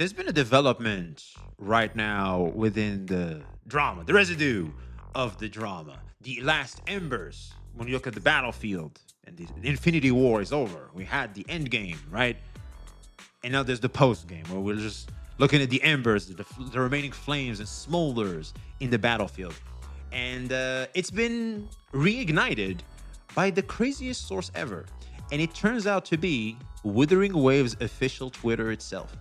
There's been a development right now within the drama, the residue of the drama, the last embers. When you look at the battlefield and the Infinity War is over, we had the end game, right? And now there's the post game where we're just looking at the embers, the remaining flames and smolders in the battlefield. And it's been reignited by the craziest source ever. And it turns out to be Wuthering Waves official Twitter itself.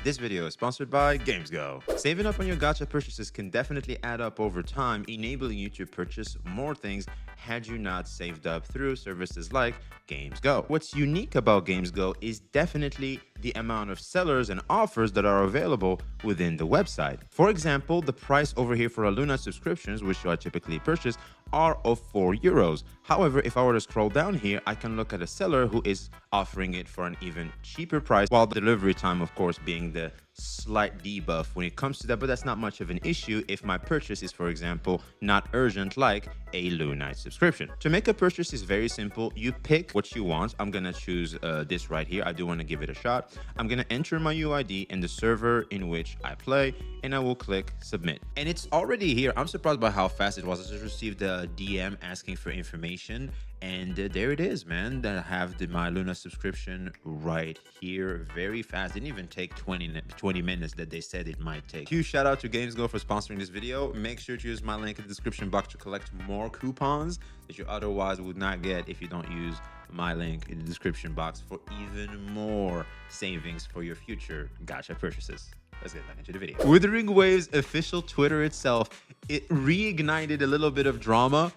This video is sponsored by Gamsgo. Saving up on your gacha purchases can definitely add up over time, enabling you to purchase more things had you not saved up through services like Gamsgo. What's unique about Gamsgo is definitely the amount of sellers and offers that are available within the website. For example, the price over here for a Luna subscriptions, which I typically purchase, are of €4. However, if I were to scroll down here, I can look at a seller who is offering it for an even cheaper price, while the delivery time, of course, being the slight debuff when it comes to that, but that's not much of an issue if my purchase is, for example, not urgent like a Lunite subscription. To make a purchase is very simple. You pick what you want. I'm gonna choose this right here. I do want to give it a shot. I'm gonna enter my UID and the server in which I play, and I will click submit. And it's already here. I'm surprised by how fast it was. I just received a DM asking for information, and there it is, man. I have my Luna subscription right here. Very fast. Didn't even take 20 minutes that they said it might take. Huge shout out to Gamesgo for sponsoring this video. Make sure to use my link in the description box to collect more coupons that you otherwise would not get if you don't use my link in the description box for even more savings for your future gacha purchases. Let's get back into the video. Wuthering Waves official Twitter itself, it reignited a little bit of drama.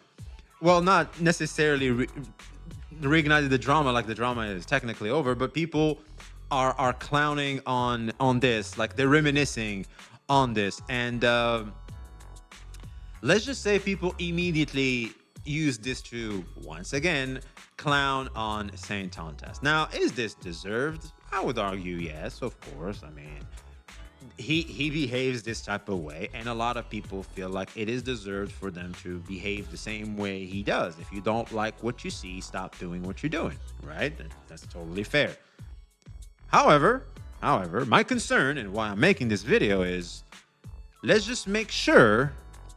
Well, not necessarily reignited the drama, like the drama is technically over, but people are clowning on this, like they're reminiscing on this. And let's just say people immediately use this to, once again, clown on Saintontas. Now, is this deserved? I would argue yes, of course. I mean, he behaves this type of way, and a lot of people feel like it is deserved for them to behave the same way he does. If you don't like what you see, stop doing what you're doing, right? That's totally fair. However, my concern and why I'm making this video is, let's just make sure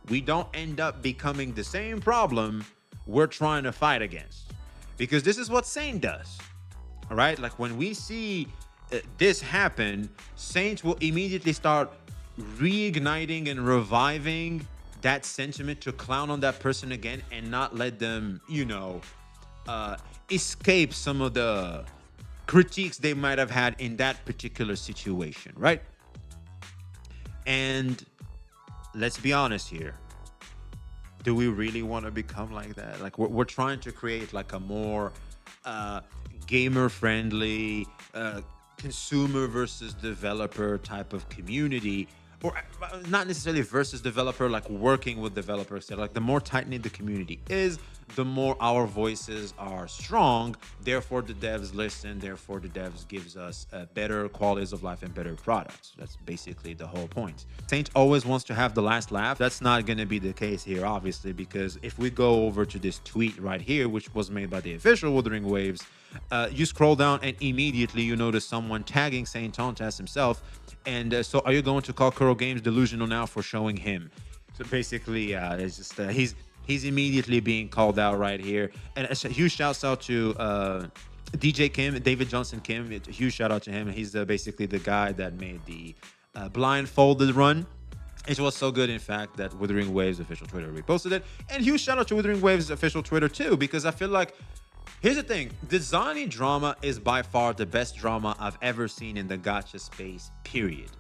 we don't end up becoming the same problem we're trying to fight against. Because this is what Saint does, all right? Like when we see this happen, Saints will immediately start reigniting and reviving that sentiment to clown on that person again and not let them, you know, escape some of the critiques they might have had in that particular situation, right? And let's be honest here. Do we really want to become like that? Like we're trying to create like a more gamer-friendly, consumer versus developer type of community, or not necessarily versus developer, like working with developers. Like the more tight-knit the community is, the more our voices are strong. Therefore, the devs listen. Therefore, the devs gives us better qualities of life and better products. That's basically the whole point. Saint always wants to have the last laugh. That's not going to be the case here, obviously, because if we go over to this tweet right here, which was made by the official Wuthering Waves, you scroll down and immediately you notice someone tagging Saintontas himself. And so are you going to call Kuro Games delusional now for showing him? So basically, it's just he's immediately being called out right here. And a huge shout out to DJ Kim, David Johnson Kim. A huge shout out to him. He's basically the guy that made the blindfolded run. It was so good, in fact, that Wuthering Waves official Twitter reposted it. And huge shout out to Wuthering Waves official Twitter too, because I feel like, here's the thing, the Zani drama is by far the best drama I've ever seen in the gacha space, period.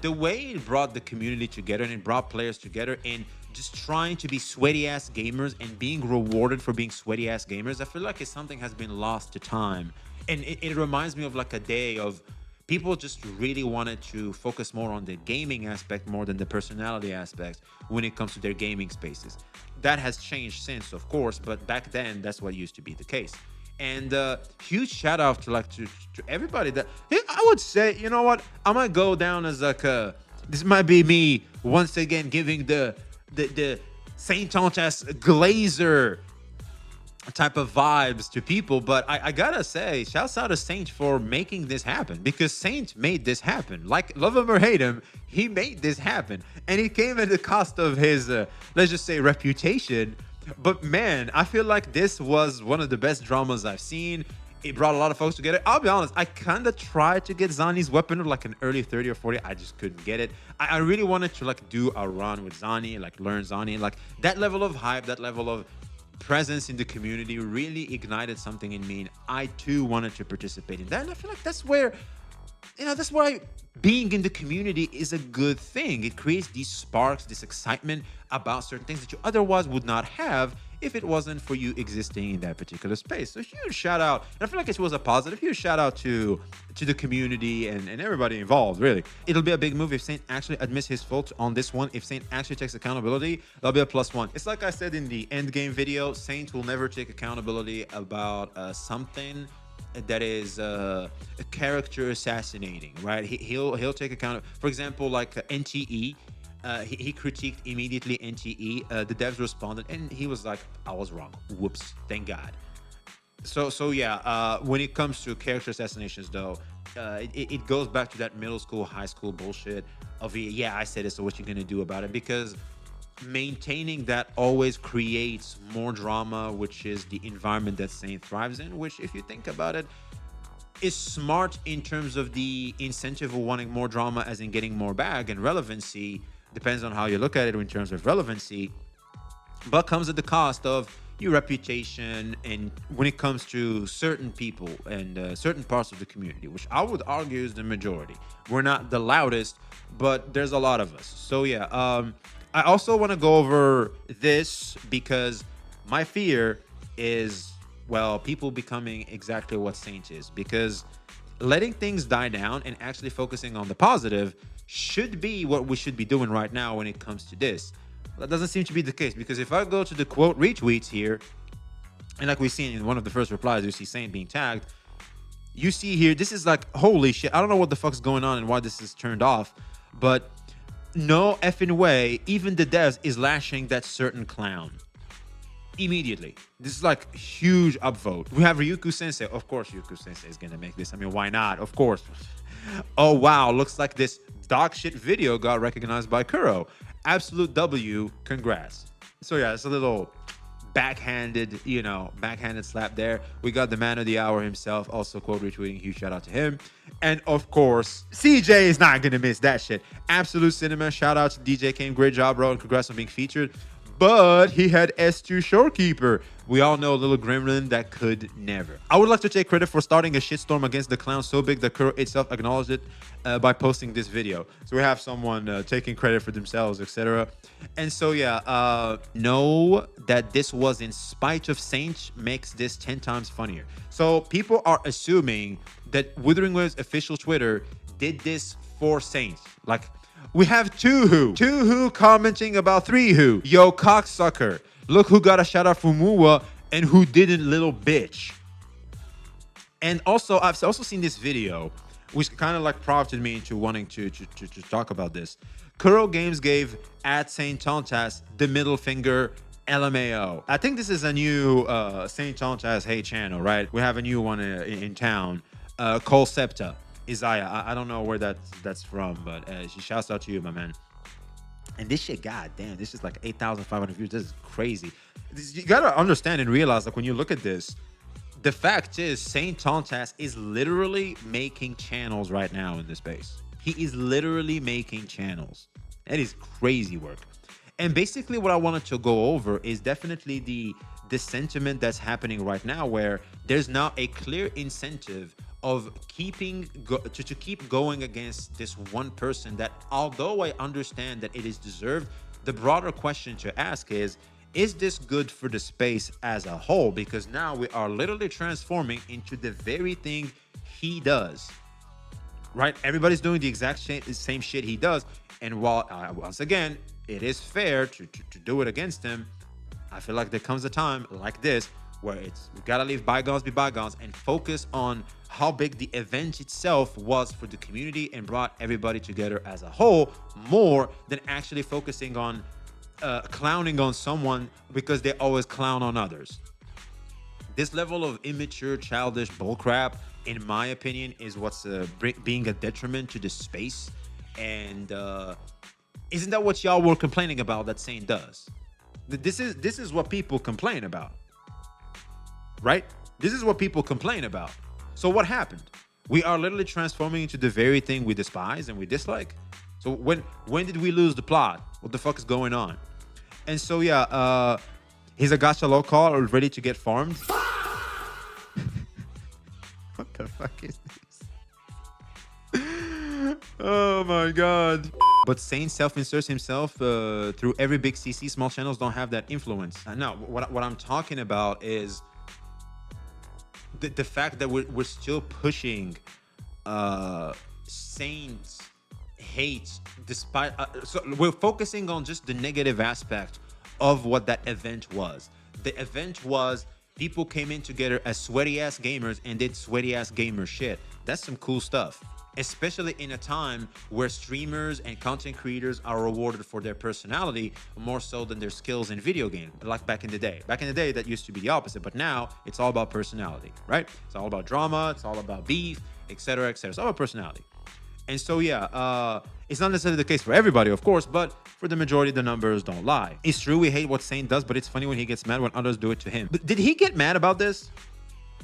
The way it brought the community together and it brought players together in just trying to be sweaty-ass gamers and being rewarded for being sweaty-ass gamers, I feel like it's something has been lost to time. And it reminds me of like a day of people just really wanted to focus more on the gaming aspect more than the personality aspect when it comes to their gaming spaces. That has changed since, of course, but back then, that's what used to be the case. And huge shout out to everybody that, I would say, you know what, I might go down as like this might be me once again giving the Saintontas Glazer type of vibes to people. But I gotta say, shouts out to Saint for making this happen, because Saint made this happen. Like, love him or hate him, he made this happen, and it came at the cost of his, let's just say, reputation. But man, I feel like this was one of the best dramas I've seen. It brought a lot of folks together. I'll be honest, I kind of tried to get Zani's weapon like an early 30 or 40. I just couldn't get it. I really wanted to like do a run with Zani, like learn Zani. Like that level of hype, that level of presence in the community really ignited something in me. And I too wanted to participate in that. And I feel like that's where, that's why being in the community is a good thing. It creates these sparks, this excitement about certain things that you otherwise would not have if it wasn't for you existing in that particular space. So huge shout out. And I feel like it was a positive. Huge shout out to the community and everybody involved, really. It'll be a big move if Saint actually admits his fault on this one. If Saint actually takes accountability, that'll be a +1. It's like I said in the end game video, Saint will never take accountability about something that is a character assassinating, right? He'll take account. For example, like NTE, he critiqued immediately NTE. The devs responded, and he was like, "I was wrong. Whoops. Thank God." So yeah. When it comes to character assassinations, though, it goes back to that middle school, high school bullshit of yeah, I said it. So what you gonna do about it? Because maintaining that always creates more drama, which is the environment that Saint thrives in, which, if you think about it, is smart in terms of the incentive of wanting more drama, as in getting more bag and relevancy. Depends on how you look at it in terms of relevancy, but comes at the cost of your reputation. And when it comes to certain people and certain parts of the community, which I would argue is the majority, we're not the loudest, but there's a lot of us. So yeah, I also want to go over this because my fear is, well, people becoming exactly what Saint is. Because letting things die down and actually focusing on the positive should be what we should be doing right now when it comes to this. That doesn't seem to be the case, because if I go to the quote retweets here, and like we've seen in one of the first replies, you see Saint being tagged. You see here, this is like, holy shit. I don't know what the fuck's going on and why this is turned off, but no effing way, even the devs is lashing that certain clown immediately. This is like huge upvote. We have Ryuku Sensei. Of course, Ryuku Sensei is gonna make this. I mean, why not? Of course. Oh wow, looks like this dog shit video got recognized by Kuro. Absolute W, congrats. So yeah, it's a little backhanded slap there. We got the man of the hour himself, also quote retweeting. Huge shout out to him. And of course, CJ is not gonna miss that shit. Absolute cinema. Shout out to DJ Kane. Great job, bro, and congrats on being featured. But he had S2 Shorekeeper. We all know a little gremlin that could never. I would like to take credit for starting a shitstorm against the clown so big that Kuro itself acknowledged it by posting this video. So we have someone taking credit for themselves, etc. And so yeah, know that this was in spite of Saint makes this 10 times funnier. So people are assuming that Wuthering Waves official Twitter did this for Saint. Like, we have two who commenting about three who. Yo, cocksucker. Look who got a shout out from Muwa and who didn't, little bitch. And also, I've also seen this video, which kind of like prompted me into wanting to talk about this. Kuro Games gave at Saintontas the middle finger, LMAO. I think this is a new Saintontas hate channel, right? We have a new one in town, Cole Septa. Isaiah, I don't know where that's from, but she shouts out to you, my man. And this shit, goddamn, this is like 8,500 views. This is crazy. You gotta understand and realize, like, when you look at this, the fact is, Saintontas is literally making channels right now in this space. He is literally making channels. That is crazy work. And basically, what I wanted to go over is definitely the sentiment that's happening right now, where there's now a clear incentive of to keep going against this one person that, although I understand that it is deserved, the broader question to ask is this good for the space as a whole? Because now we are literally transforming into the very thing he does, right? Everybody's doing the exact same shit he does. And while, once again, it is fair to do it against him, I feel like there comes a time like this where we gotta leave bygones be bygones and focus on how big the event itself was for the community and brought everybody together as a whole, more than actually focusing on clowning on someone because they always clown on others. This level of immature, childish bullcrap, in my opinion, is what's being a detriment to the space. And isn't that what y'all were complaining about that Saint does? This is what people complain about, right? This is what people complain about. So what happened? We are literally transforming into the very thing we despise and we dislike. So when did we lose the plot? What the fuck is going on? And so yeah, he's a gacha local ready to get farmed. What the fuck is this? Oh my god. But Saint self-inserts himself through every big CC. Small channels don't have that influence. No, what I'm talking about is the fact that we're still pushing Saint hate despite so we're focusing on just the negative aspect of what that event was. The event was people came in together as sweaty ass gamers and did sweaty ass gamer shit. That's some cool stuff, especially in a time where streamers and content creators are rewarded for their personality more so than their skills in video game, like back in the day. Back in the day, that used to be the opposite, but now it's all about personality, right? It's all about drama, it's all about beef, etc., etc. It's all about personality. And so yeah, it's not necessarily the case for everybody, of course, but for the majority, the numbers don't lie. It's true we hate what Saint does, but it's funny when he gets mad when others do it to him. But did he get mad about this?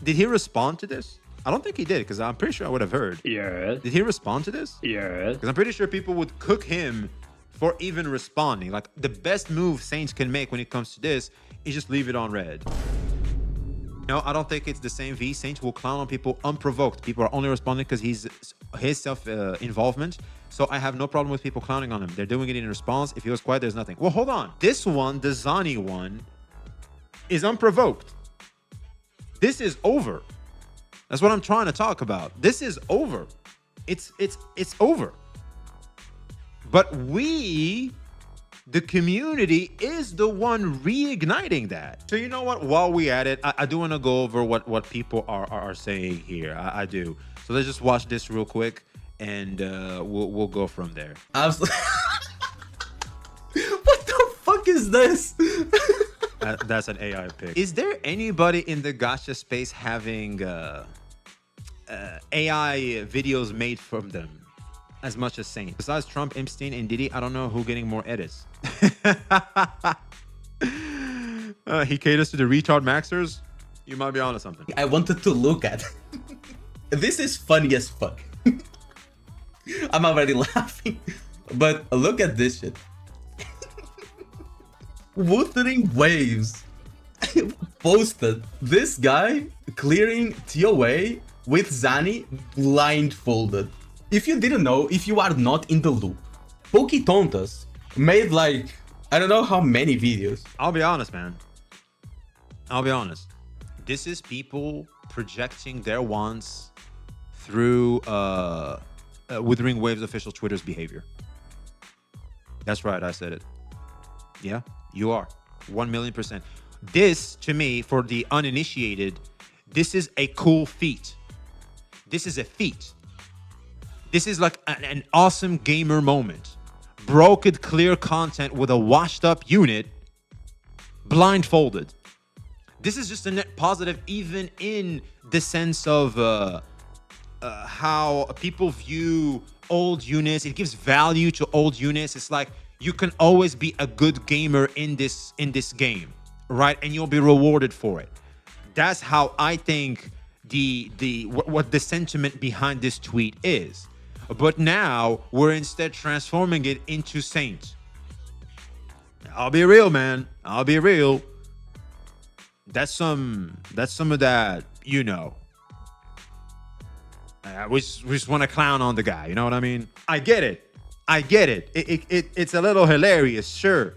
Did he respond to this? I don't think he did, because I'm pretty sure I would have heard. Yes. Did he respond to this? Yes. Because I'm pretty sure people would cook him for even responding. Like, the best move Saints can make when it comes to this is just leave it on red. No, I don't think it's the same V. Saints will clown on people unprovoked. People are only responding because his self-involvement. So I have no problem with people clowning on him. They're doing it in response. If he was quiet, there's nothing. Well, hold on. This one, the Zani one, is unprovoked. This is over. That's what I'm trying to talk about. This is over. It's over. But we, the community, is the one reigniting that. So you know what? While we at it, I do want to go over what people are saying here. I do. So let's just watch this real quick, and we'll go from there. What the fuck is this? That's an AI pick. Is there anybody in the gacha space having AI videos made from them as much as Saint? Besides Trump, Epstein, and Diddy, I don't know who getting more edits. He caters to the retard maxers. You might be onto something. I wanted to look at. This is funny as fuck. I'm already laughing. But look at this shit. Wuthering Waves posted this guy clearing TOA with Zani blindfolded. If you didn't know, if you are not in the loop, Saintontas made like, I don't know how many videos. I'll be honest, man. I'll be honest. This is people projecting their wants through Wuthering Waves official Twitter's behavior. That's right, I said it. Yeah, you are. 1,000,000%. This, to me, for the uninitiated, this is a cool feat. This is a feat. This is like an awesome gamer moment. Bro could clear content with a washed up unit blindfolded. This is just a net positive, even in the sense of how people view old units. It gives value to old units. It's like you can always be a good gamer in this game, right? And you'll be rewarded for it. That's how I think what the sentiment behind this tweet is. But now we're instead transforming it into Saint. I'll be real, man. I'll be real. That's some of that, you know. We just want to clown on the guy, you know what I mean? I get it. I get it. It's a little hilarious, sure.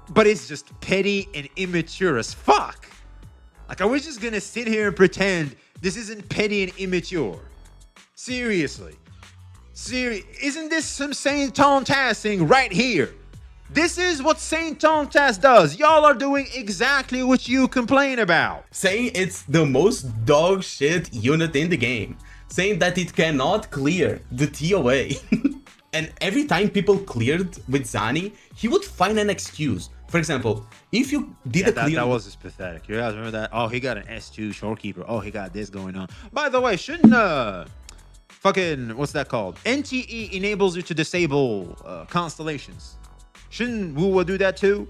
But it's just petty and immature as fuck. Like, are we just gonna sit here and pretend this isn't petty and immature? Seriously. Isn't this some Saintontasing right here? This is what Saintontas does. Y'all are doing exactly what you complain about. Saying it's the most dog shit unit in the game. Saying that it cannot clear the TOA. And every time people cleared with Zani, he would find an excuse. For example, if you did a clear... That was just pathetic. You guys remember that? Oh, he got an S2 shorekeeper. Oh, he got this going on. By the way, shouldn't fucking, what's that called? NTE enables you to disable constellations. Shouldn't Wuwa do that too?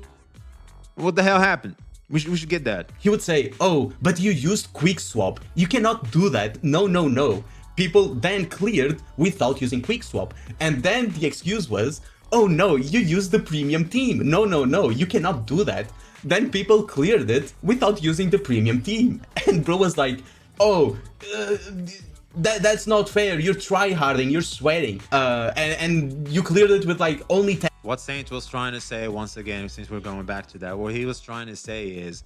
What the hell happened? We should get that. He would say, oh, but you used quick swap. You cannot do that. No, no, no. People then cleared without using quick swap. And then the excuse was, oh no, you used the premium team. No, no, no, you cannot do that. Then people cleared it without using the premium team. And bro was like, oh, that's not fair. You're tryharding, you're sweating. And you cleared it with like only 10. What Saint was trying to say, once again, since we're going back to that, what he was trying to say is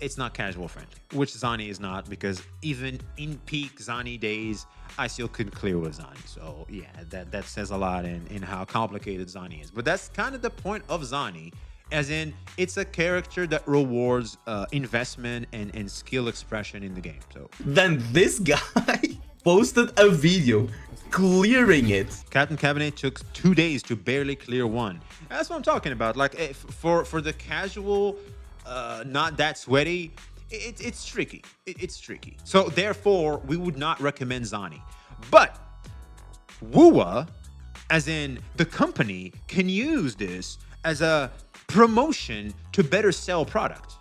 it's not casual friendly, which Zani is not, because even in peak Zani days, I still couldn't clear with Zani. So yeah, that says a lot in how complicated Zani is. But that's kind of the point of Zani, as in it's a character that rewards investment and skill expression in the game. So then this guy posted a video clearing it. Captain Cabinet took 2 days to barely clear one. That's what I'm talking about. Like for the casual, not that sweaty, it's tricky. It's tricky. So therefore, we would not recommend Zani. But Wuwa, as in the company, can use this as a promotion to better sell product.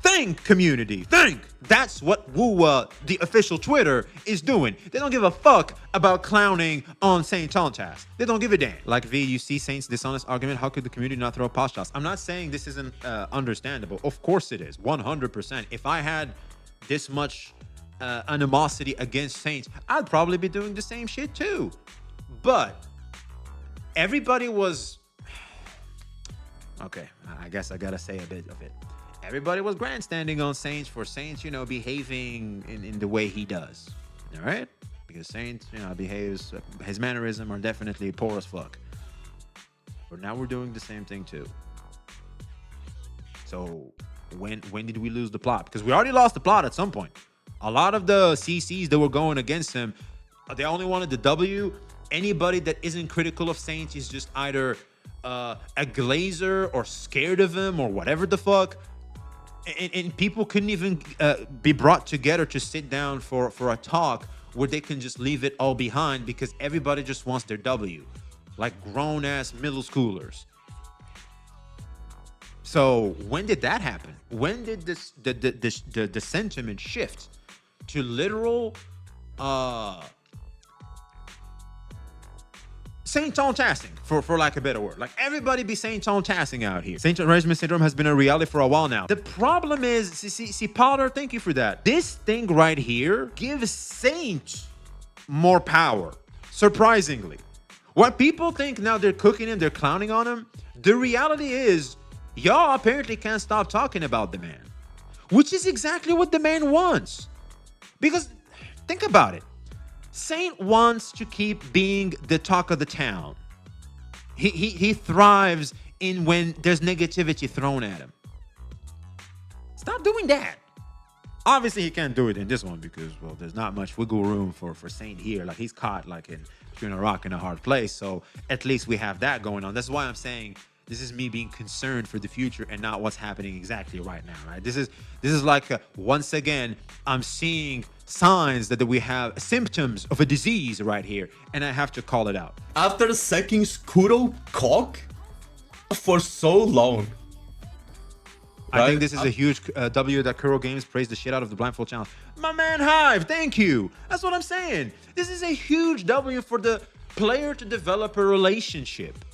Thank community, thank! That's what Wuwa, the official Twitter, is doing. They don't give a fuck about clowning on Saintontas. They don't give a damn. Like V, you see Saint's dishonest argument, how could the community not throw pot shots? I'm not saying this isn't understandable. Of course it is, 100%. If I had this much animosity against Saints, I'd probably be doing the same shit too. But everybody was... Okay, I guess I gotta say a bit of it. Everybody was grandstanding on Saints for Saints, you know, behaving in the way he does. All right? Because Saints, you know, behaves, his mannerisms are definitely poor as fuck. But now we're doing the same thing too. So when did we lose the plot? Because we already lost the plot at some point. A lot of the CCs that were going against him, they only wanted the W. Anybody that isn't critical of Saints is just either a glazer or scared of him or whatever the fuck. And people couldn't even be brought together to sit down for a talk where they can just leave it all behind because everybody just wants their W, like grown-ass middle schoolers. So when did that happen? When did the sentiment shift to literal Saintontasing, for lack of a better word? Like, everybody be Saintontasing out here. Saint Regiment Syndrome has been a reality for a while now. The problem is, see, Potter, thank you for that. This thing right here gives Saint more power, surprisingly. What people think now they're cooking him, they're clowning on him, the reality is, y'all apparently can't stop talking about the man. Which is exactly what the man wants. Because, think about it. Saint wants to keep being the talk of the town. He thrives in when there's negativity thrown at him. Stop doing that. Obviously, he can't do it in this one because, well, there's not much wiggle room for Saint here. Like, he's caught like in between a rock and a hard place. So at least we have that going on. That's why I'm saying this is me being concerned for the future and not what's happening exactly right now, right? This is like, once again, I'm seeing signs that we have symptoms of a disease right here, and I have to call it out. After sucking Skuro cock for so long. I think this is a huge W that Kuro Games praised the shit out of the blindfold challenge. My man Hive, thank you. That's what I'm saying. This is a huge W for the player to developer relationship.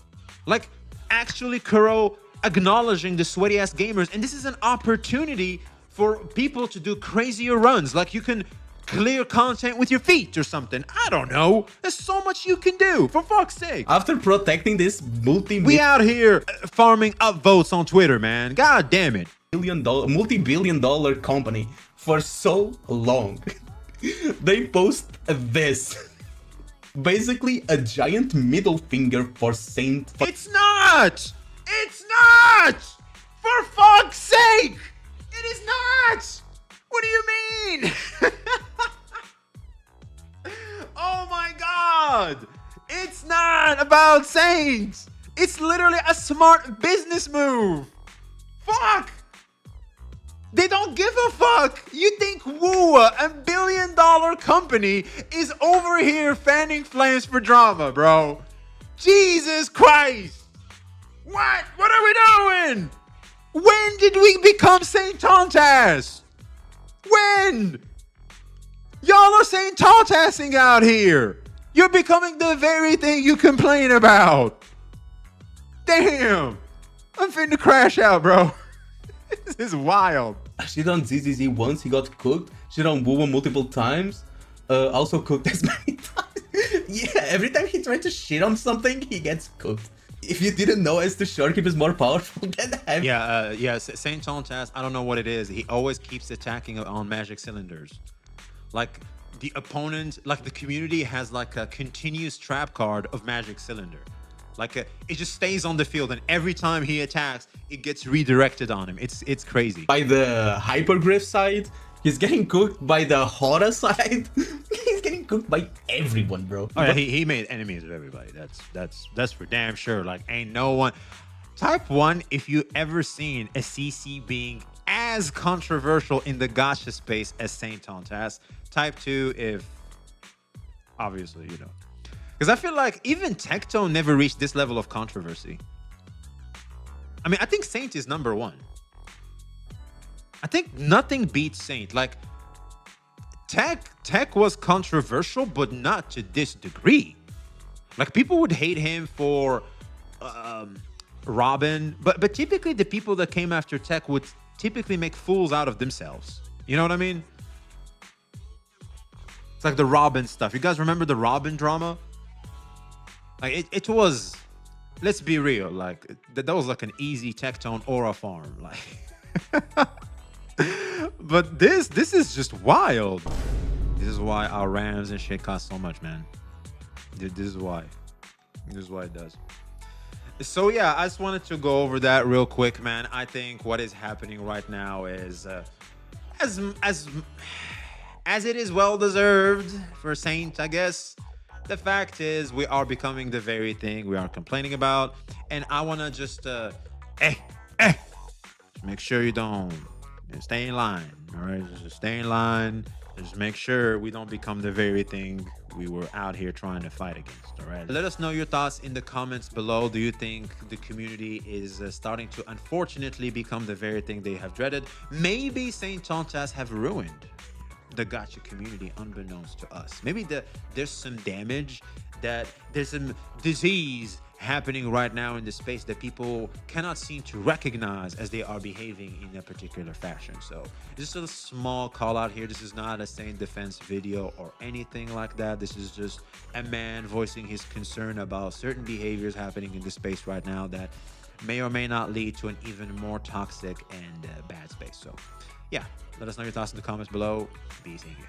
Like, actually Kuro acknowledging the sweaty ass gamers, and this is an opportunity for people to do crazier runs. Like, you can clear content with your feet or something. I don't know. There's so much you can do, for fuck's sake. After protecting this we out here farming upvotes on Twitter, man. God damn it. multi-billion dollar company for so long, they post this. Basically a giant middle finger for Saint. It's not! It's not! For fuck's sake! It is not! What do you mean? Oh my god! It's not about Saints. It's literally a smart business move. Fuck. They don't give a fuck. You think Woowa, a billion-dollar company, is over here fanning flames for drama, bro? Jesus Christ. What? What are we doing? When did we become Saintontas? When? Y'all are Saintontasing out here. You're becoming the very thing you complain about. Damn. I'm finna crash out, bro. This is wild. Shit on ZZZ once, he got cooked. Shit on Woowa multiple times. Also cooked as many times. Yeah, every time he tried to shit on something, he gets cooked. If you didn't know, as the Shorekeep is more powerful than him. Yeah, Saintontas, I don't know what it is. He always keeps attacking on magic cylinders. Like, the opponent, like the community has like a continuous trap card of magic cylinder. Like it just stays on the field, and every time he attacks, it gets redirected on him. It's crazy. By the Hypergriff side, he's getting cooked. By the Hora side, he's getting cooked by everyone, bro. Oh, yeah, he made enemies of everybody. That's for damn sure. Like, ain't no one. Type 1, if you ever seen a CC being as controversial in the gacha space as Saintontas. Type 2, if obviously, you know. Because I feel like even Tectone never reached this level of controversy. I mean, I think Saint is number 1. I think nothing beats Saint. Like, Tech was controversial, but not to this degree. Like, people would hate him for Robin, but typically the people that came after Tech would typically make fools out of themselves. You know what I mean? It's like the Robin stuff. You guys remember the Robin drama? Like it was, let's be real, like that was like an easy Tectone aura farm, like. But this is just wild. This is why our Rams and shit cost so much, man. This is why. This is why it does. So yeah, I just wanted to go over that real quick, man. I think what is happening right now is as it is well deserved for Saint, I guess. The fact is, we are becoming the very thing we are complaining about, and I want to just make sure you don't stay in line. All right, just stay in line. Just make sure we don't become the very thing we were out here trying to fight against. All right, let us know your thoughts in the comments below. Do you think the community is starting to unfortunately become the very thing they have dreaded? Maybe Saintontas have ruined the gacha community unbeknownst to us. Maybe there's some damage, that there's some disease happening right now in the space that people cannot seem to recognize as they are behaving in a particular fashion. So just a small call out here. This is not a Saint defense video or anything like that. This is just a man voicing his concern about certain behaviors happening in the space right now that may or may not lead to an even more toxic and bad space. So yeah, let us know your thoughts in the comments below. Be seeing you.